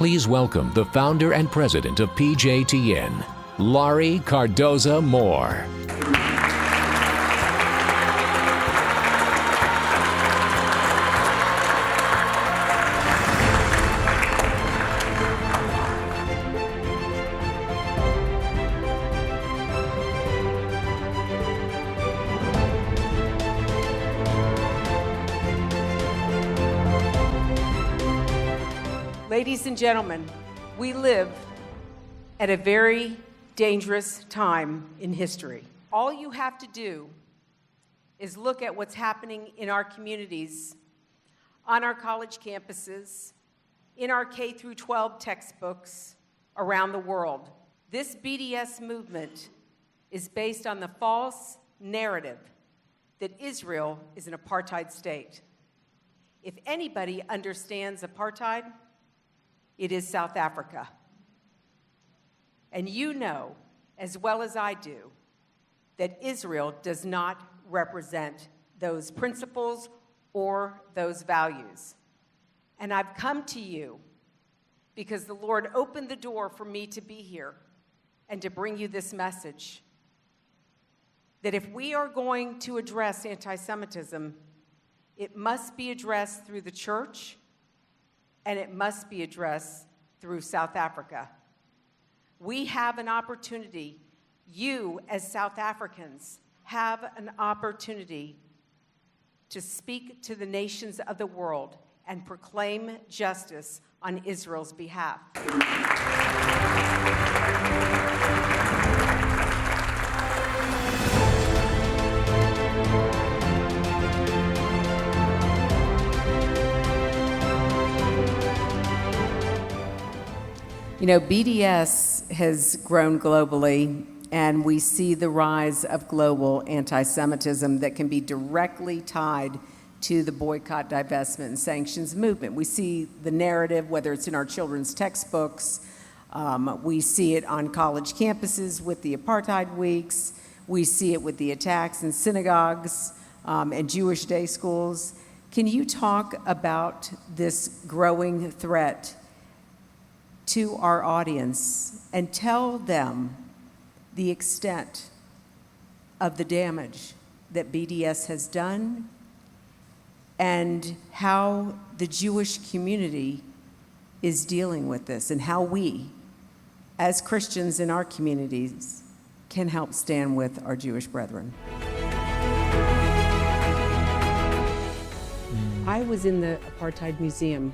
Please welcome the founder and president of PJTN, Laurie Cardoza Moore. Ladies and gentlemen, we live at a very dangerous time in history. All you have to do is look at what's happening in our communities, on our college campuses, in our K-12 textbooks around the world. This BDS movement is based on the false narrative that Israel is an apartheid state. If anybody understands apartheid, it is South Africa. And you know, as well as I do, that Israel does not represent those principles or those values. And I've come to you because the Lord opened the door for me to be here and to bring you this message, that if we are going to address anti-Semitism, it must be addressed through the church, and it must be addressed through South Africa. We have an opportunity. You, as South Africans, have an opportunity to speak to the nations of the world and proclaim justice on Israel's behalf. You know, BDS has grown globally, and we see the rise of global anti-Semitism that can be directly tied to the boycott, divestment, and sanctions movement. We see the narrative, whether it's in our children's textbooks, we see it on college campuses with the apartheid weeks, we see it with the attacks in synagogues and Jewish day schools. Can you talk about this growing threat to our audience and tell them the extent of the damage that BDS has done and how the Jewish community is dealing with this, and how we, as Christians in our communities, can help stand with our Jewish brethren? I was in the Apartheid Museum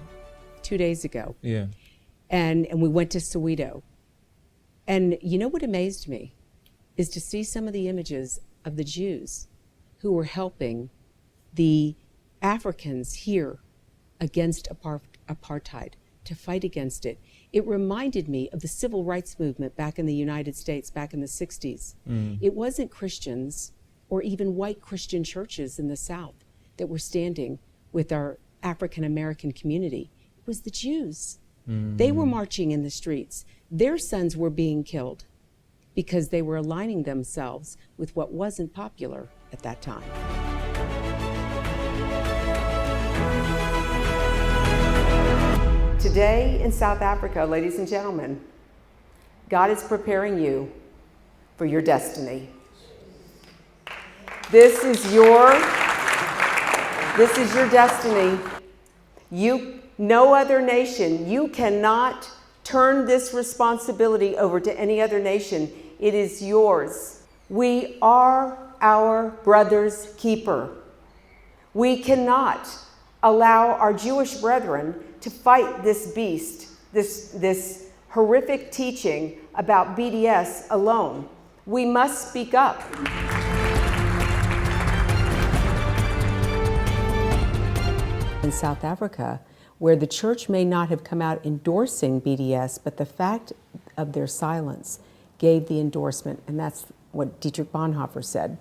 2 days ago. Yeah. And we went to Soweto. And you know what amazed me is to see some of the images of the Jews who were helping the Africans here against apartheid, to fight against it. It reminded me of the civil rights movement back in the United States, back in the 60s. It wasn't Christians or even white Christian churches in the South that were standing with our African American community. It was the Jews. They were marching in the streets. Their sons were being killed because they were aligning themselves with what wasn't popular at that time. Today in South Africa, ladies and gentlemen, God is preparing you for your destiny. This is your destiny. No other nation, you cannot turn this responsibility over to any other nation. It is yours. We are our brother's keeper. We cannot allow our Jewish brethren to fight this beast, this horrific teaching about BDS alone. We must speak up. In South Africa, where the church may not have come out endorsing BDS, but the fact of their silence gave the endorsement, and that's what Dietrich Bonhoeffer said,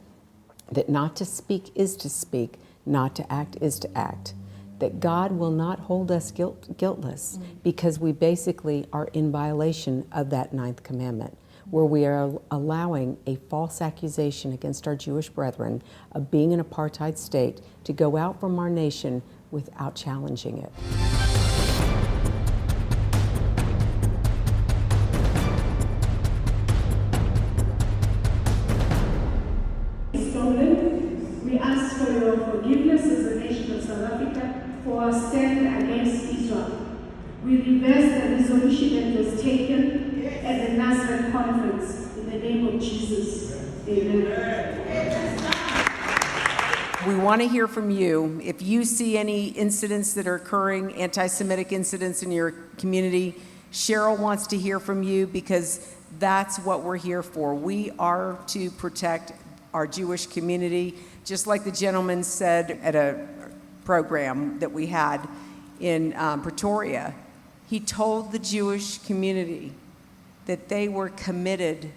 that not to speak is to speak, not to act is to act, that God will not hold us guiltless because we basically are in violation of that 9th commandment, where we are allowing a false accusation against our Jewish brethren of being an apartheid state to go out from our nation without challenging it. for our stand against Israel. We reverse the resolution that was taken at the Nazareth conference in the name of Jesus. Amen. We want to hear from you. If you see any incidents that are occurring, anti-Semitic incidents in your community, Cheryl wants to hear from you because that's what we're here for. We are to protect our Jewish community, just like the gentleman said at a program that we had in Pretoria. He told the Jewish community that they were committed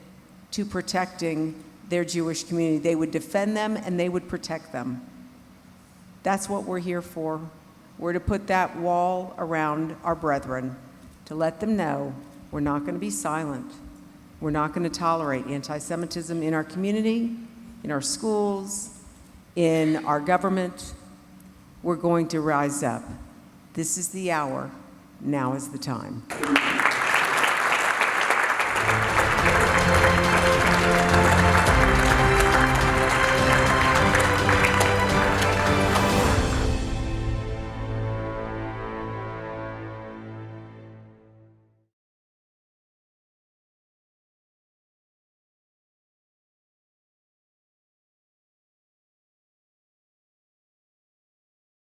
to protecting their Jewish community. They would defend them and they would protect them. That's what we're here for. We're to put that wall around our brethren, to let them know we're not going to be silent. We're not going to tolerate anti-Semitism in our community, in our schools, in our government. We're going to rise up. This is the hour. Now is the time.